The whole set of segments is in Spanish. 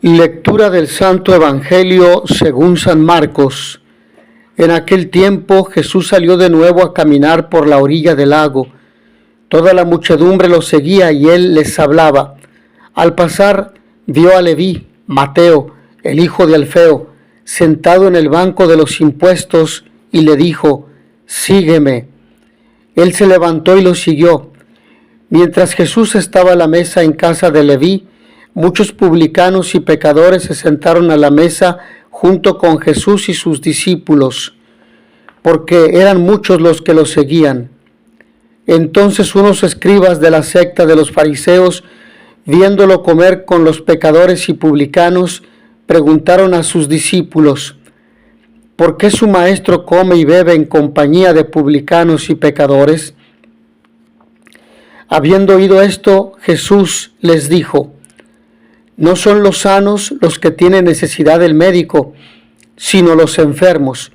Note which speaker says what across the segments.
Speaker 1: Lectura del Santo Evangelio según San Marcos. En aquel tiempo Jesús salió de nuevo a caminar por la orilla del lago. Toda la muchedumbre lo seguía y él les hablaba. Al pasar vio a Leví, Mateo, el hijo de Alfeo, sentado en el banco de los impuestos y le dijo: «Sígueme». Él se levantó y lo siguió. Mientras Jesús estaba a la mesa en casa de Leví, muchos publicanos y pecadores se sentaron a la mesa junto con Jesús y sus discípulos, porque eran muchos los que lo seguían. Entonces unos escribas de la secta de los fariseos, viéndolo comer con los pecadores y publicanos, preguntaron a sus discípulos: ¿por qué su maestro come y bebe en compañía de publicanos y pecadores? Habiendo oído esto, Jesús les dijo: no son los sanos los que tienen necesidad del médico, sino los enfermos.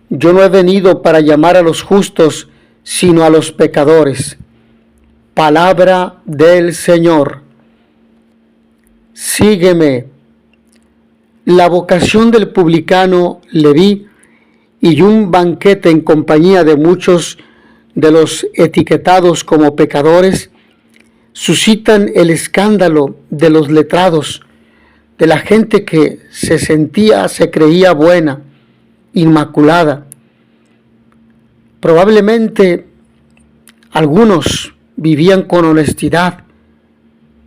Speaker 1: Yo no he venido para llamar a los justos, sino a los pecadores. Palabra del Señor. Sígueme. La vocación del publicano Leví y un banquete en compañía de muchos de los etiquetados como pecadores suscitan el escándalo de los letrados, de la gente que se creía buena, inmaculada. Probablemente algunos vivían con honestidad,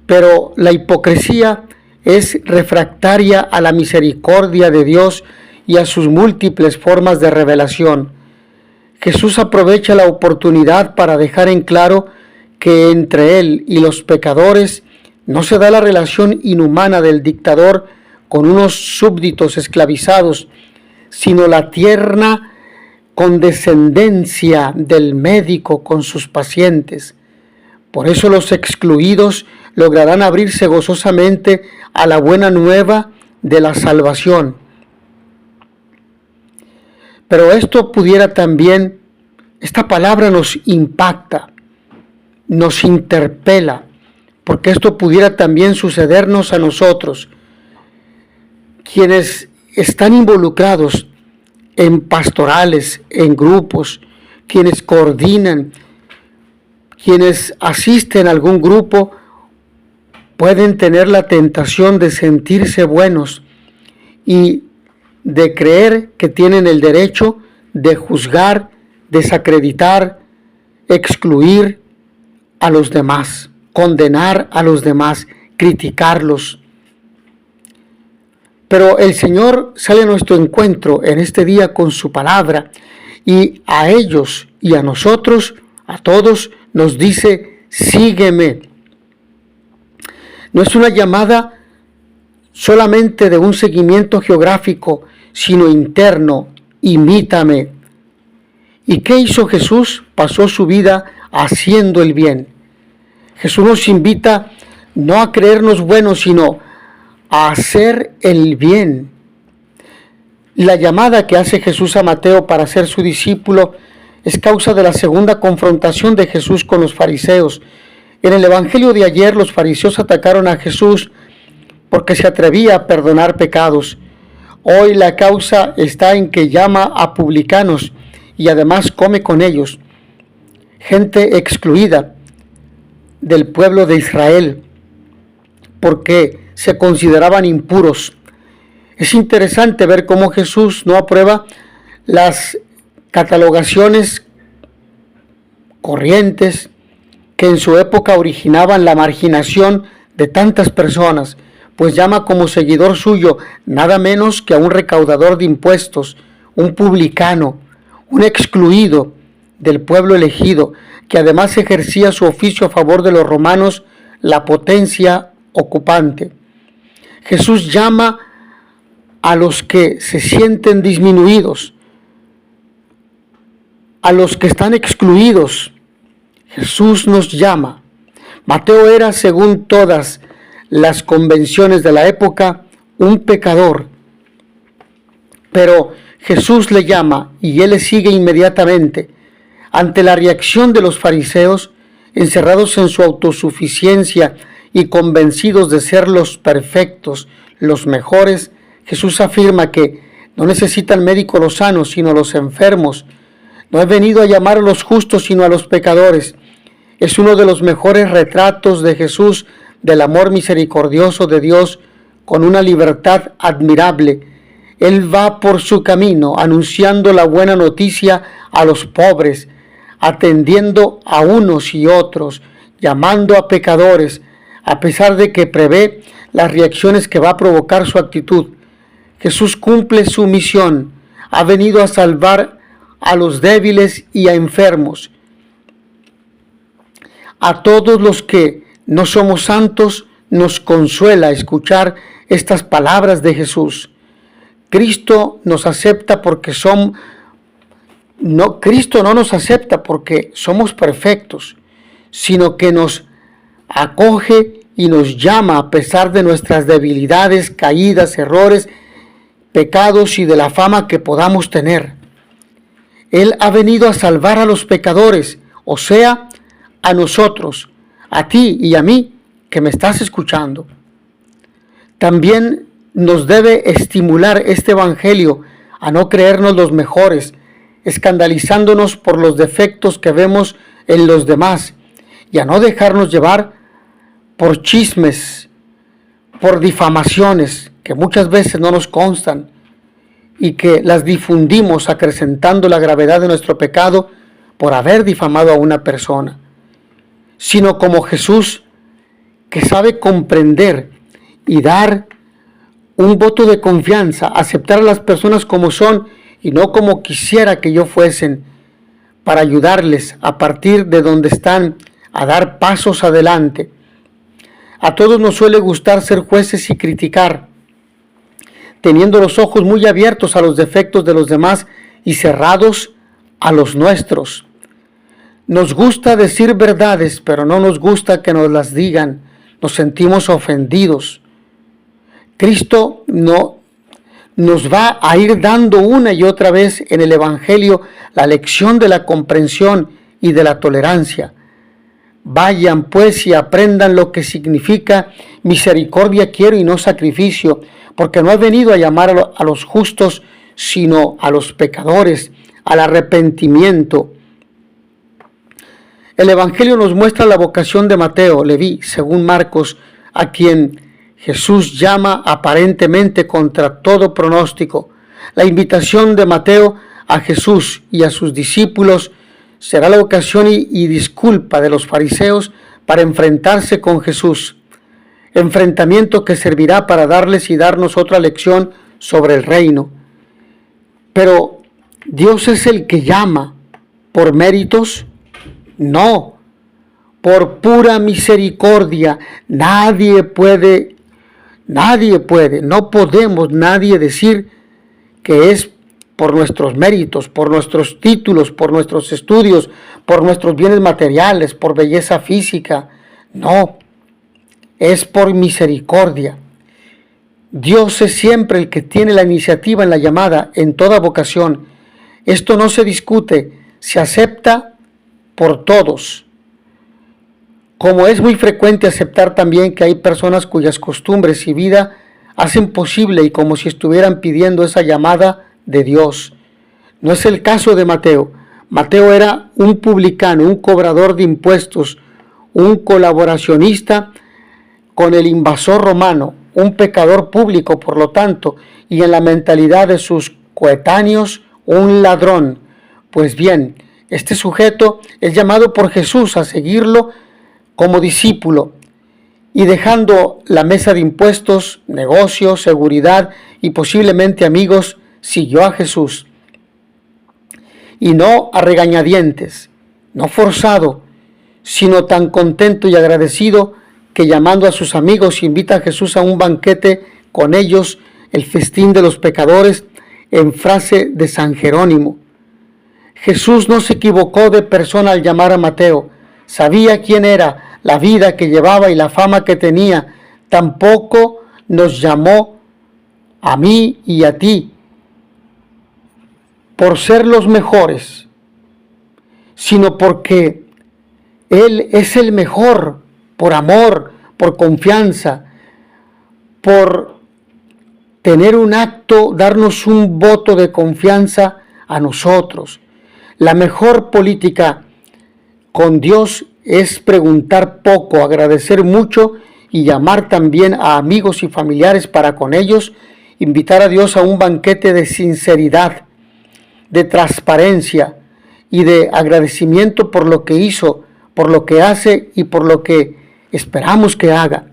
Speaker 1: pero la hipocresía es refractaria a la misericordia de Dios y a sus múltiples formas de revelación. Jesús aprovecha la oportunidad para dejar en claro que entre él y los pecadores no se da la relación inhumana del dictador con unos súbditos esclavizados, sino la tierna condescendencia del médico con sus pacientes. Por eso los excluidos lograrán abrirse gozosamente a la buena nueva de la salvación. Pero esta palabra nos impacta, nos interpela, porque esto pudiera también sucedernos a nosotros, quienes están involucrados en pastorales, en grupos, quienes coordinan, quienes asisten a algún grupo, pueden tener la tentación de sentirse buenos y de creer que tienen el derecho de juzgar, desacreditar, excluir a los demás, condenar a los demás, criticarlos. Pero el Señor sale a nuestro encuentro en este día con su palabra y a ellos y a nosotros, a todos, nos dice: sígueme. No es una llamada solamente de un seguimiento geográfico, sino interno: imítame. ¿Y qué hizo Jesús? Pasó su vida haciendo el bien. Jesús nos invita no a creernos buenos, sino a hacer el bien. La llamada que hace Jesús a Mateo para ser su discípulo es causa de la segunda confrontación de Jesús con los fariseos. En el Evangelio de ayer, los fariseos atacaron a Jesús porque se atrevía a perdonar pecados. Hoy la causa está en que llama a publicanos y además come con ellos, gente excluida del pueblo de Israel, porque se consideraban impuros. Es interesante ver cómo Jesús no aprueba las catalogaciones corrientes que en su época originaban la marginación de tantas personas, pues llama como seguidor suyo nada menos que a un recaudador de impuestos, un publicano, un excluido del pueblo elegido, que además ejercía su oficio a favor de los romanos, la potencia ocupante. Jesús llama a los que se sienten disminuidos, a los que están excluidos. Jesús nos llama. Mateo era, según todas las convenciones de la época, un pecador, pero Jesús le llama y él le sigue inmediatamente. Ante la reacción de los fariseos, encerrados en su autosuficiencia y convencidos de ser los perfectos, los mejores, Jesús afirma que no necesitan médico los sanos, sino los enfermos. No he venido a llamar a los justos, sino a los pecadores. Es uno de los mejores retratos de Jesús, del amor misericordioso de Dios, con una libertad admirable. Él va por su camino, anunciando la buena noticia a los pobres, atendiendo a unos y otros, llamando a pecadores, a pesar de que prevé las reacciones que va a provocar su actitud. Jesús cumple su misión, ha venido a salvar a los débiles y a enfermos. A todos los que no somos santos, nos consuela escuchar estas palabras de Jesús. Cristo nos acepta porque Cristo no nos acepta porque somos perfectos, sino que nos acoge y nos llama a pesar de nuestras debilidades, caídas, errores, pecados y de la fama que podamos tener. Él ha venido a salvar a los pecadores, o sea, a nosotros, a ti y a mí que me estás escuchando. También nos debe estimular este evangelio a no creernos los mejores, escandalizándonos por los defectos que vemos en los demás y a no dejarnos llevar por chismes, por difamaciones que muchas veces no nos constan y que las difundimos acrecentando la gravedad de nuestro pecado por haber difamado a una persona, sino como Jesús, que sabe comprender y dar un voto de confianza, aceptar a las personas como son y no como quisiera que yo fuesen, para ayudarles a partir de donde están a dar pasos adelante. A todos nos suele gustar ser jueces y criticar, teniendo los ojos muy abiertos a los defectos de los demás y cerrados a los nuestros. Nos gusta decir verdades, pero no nos gusta que nos las digan. Nos sentimos ofendidos. Cristo no nos va a ir dando una y otra vez en el Evangelio la lección de la comprensión y de la tolerancia. Vayan pues y aprendan lo que significa misericordia quiero y no sacrificio, porque no he venido a llamar a los justos, sino a los pecadores, al arrepentimiento. El Evangelio nos muestra la vocación de Mateo, Leví, según Marcos, a quien Jesús llama aparentemente contra todo pronóstico. La invitación de Mateo a Jesús y a sus discípulos será la ocasión y disculpa de los fariseos para enfrentarse con Jesús. Enfrentamiento que servirá para darles y darnos otra lección sobre el reino. Pero ¿Dios es el que llama por méritos? No, por pura misericordia. Nadie puede, no podemos nadie decir que es por nuestros méritos, por nuestros títulos, por nuestros estudios, por nuestros bienes materiales, por belleza física. No, es por misericordia. Dios es siempre el que tiene la iniciativa en la llamada, en toda vocación. Esto no se discute, se acepta por todos. Como es muy frecuente aceptar también que hay personas cuyas costumbres y vida hacen posible y como si estuvieran pidiendo esa llamada de Dios. No es el caso de Mateo. Mateo era un publicano, un cobrador de impuestos, un colaboracionista con el invasor romano, un pecador público, por lo tanto, y en la mentalidad de sus coetáneos, un ladrón. Pues bien, este sujeto es llamado por Jesús a seguirlo como discípulo y dejando la mesa de impuestos, negocios, seguridad y posiblemente amigos, siguió a Jesús. Y no a regañadientes, no forzado, sino tan contento y agradecido que llamando a sus amigos invita a Jesús a un banquete con ellos, el festín de los pecadores, en frase de San Jerónimo. Jesús no se equivocó de persona al llamar a Mateo. Sabía quién era, la vida que llevaba y la fama que tenía. Tampoco nos llamó a mí y a ti por ser los mejores, sino porque Él es el mejor, por amor, por confianza, por tener un acto, darnos un voto de confianza a nosotros. La mejor política con Dios es preguntar poco, agradecer mucho y llamar también a amigos y familiares para con ellos invitar a Dios a un banquete de sinceridad, de transparencia y de agradecimiento por lo que hizo, por lo que hace y por lo que esperamos que haga.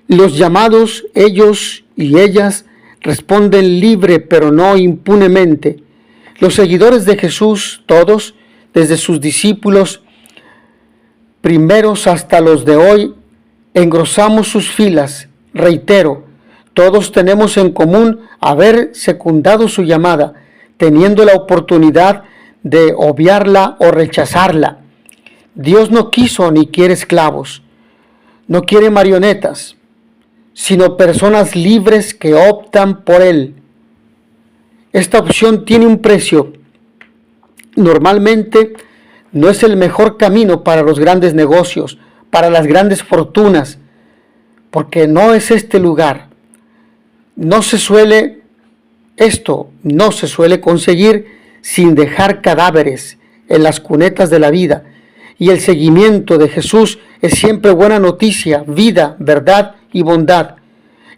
Speaker 1: Los llamados, ellos y ellas, responden libre pero no impunemente. Los seguidores de Jesús, todos, desde sus discípulos primeros hasta los de hoy, engrosamos sus filas. Reitero, todos tenemos en común haber secundado su llamada, teniendo la oportunidad de obviarla o rechazarla. Dios no quiso ni quiere esclavos, no quiere marionetas, sino personas libres que optan por Él. Esta opción tiene un precio. Normalmente no es el mejor camino para los grandes negocios, para las grandes fortunas, porque no es este lugar. No se suele conseguir sin dejar cadáveres en las cunetas de la vida. Y el seguimiento de Jesús es siempre buena noticia, vida, verdad y bondad.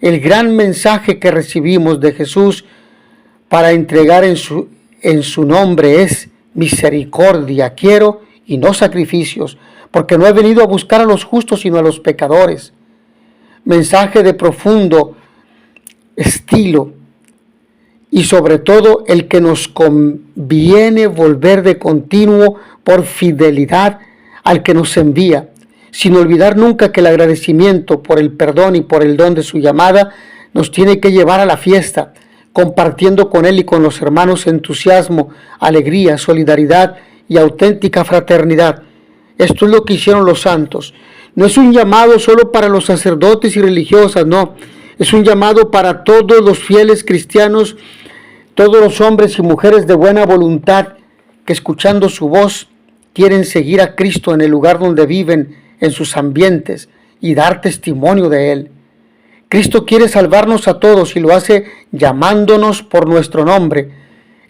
Speaker 1: El gran mensaje que recibimos de Jesús para entregar en su nombre es misericordia quiero y no sacrificios, porque no he venido a buscar a los justos sino a los pecadores. Mensaje de profundo estilo y sobre todo el que nos conviene volver de continuo por fidelidad al que nos envía, sin olvidar nunca que el agradecimiento por el perdón y por el don de su llamada nos tiene que llevar a la fiesta, compartiendo con Él y con los hermanos entusiasmo, alegría, solidaridad y auténtica fraternidad. Esto es lo que hicieron los santos. No es un llamado solo para los sacerdotes y religiosas, no. Es un llamado para todos los fieles cristianos, todos los hombres y mujeres de buena voluntad que escuchando su voz quieren seguir a Cristo en el lugar donde viven, en sus ambientes y dar testimonio de Él. Cristo quiere salvarnos a todos y lo hace llamándonos por nuestro nombre.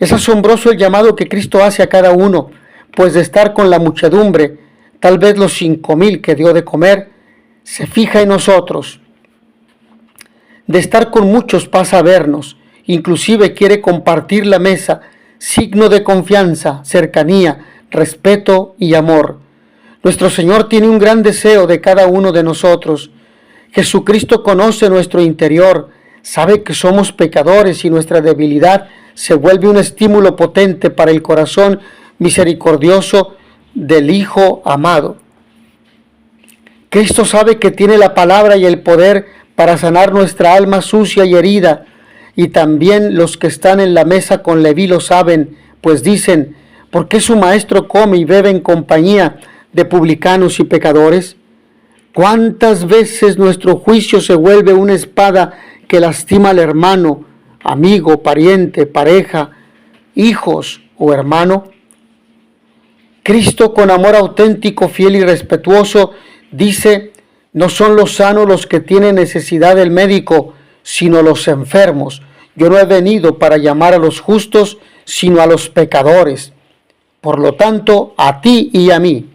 Speaker 1: Es asombroso el llamado que Cristo hace a cada uno, pues de estar con la muchedumbre, tal vez los 5,000 que dio de comer, se fija en nosotros. De estar con muchos pasa a vernos, inclusive quiere compartir la mesa, signo de confianza, cercanía, respeto y amor. Nuestro Señor tiene un gran deseo de cada uno de nosotros. Jesucristo conoce nuestro interior, sabe que somos pecadores y nuestra debilidad se vuelve un estímulo potente para el corazón misericordioso del Hijo amado. Cristo sabe que tiene la palabra y el poder para sanar nuestra alma sucia y herida, y también los que están en la mesa con Leví lo saben, pues dicen, ¿por qué su maestro come y bebe en compañía de publicanos y pecadores? ¿Cuántas veces nuestro juicio se vuelve una espada que lastima al hermano, amigo, pariente, pareja, hijos o hermano? Cristo, con amor auténtico, fiel y respetuoso, dice, no son los sanos los que tienen necesidad del médico, sino los enfermos. Yo no he venido para llamar a los justos, sino a los pecadores. Por lo tanto, a ti y a mí.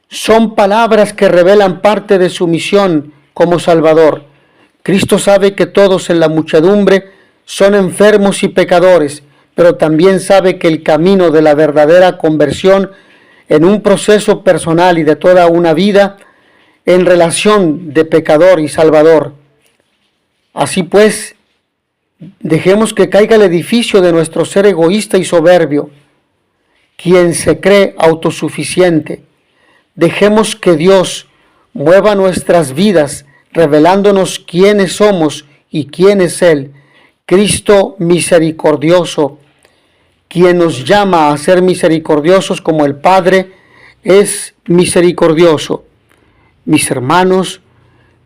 Speaker 1: Son palabras que revelan parte de su misión como Salvador. Cristo sabe que todos en la muchedumbre son enfermos y pecadores, pero también sabe que el camino de la verdadera conversión en un proceso personal y de toda una vida en relación de pecador y Salvador. Así pues, dejemos que caiga el edificio de nuestro ser egoísta y soberbio, quien se cree autosuficiente. Dejemos que Dios mueva nuestras vidas, revelándonos quiénes somos y quién es Él, Cristo misericordioso, quien nos llama a ser misericordiosos como el Padre es misericordioso. Mis hermanos,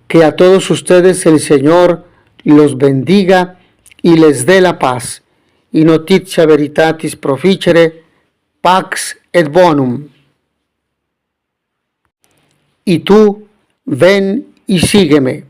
Speaker 1: que a todos ustedes el Señor los bendiga y les dé la paz. Y notitia veritatis proficere, pax et bonum. Y tú, ven y sígueme.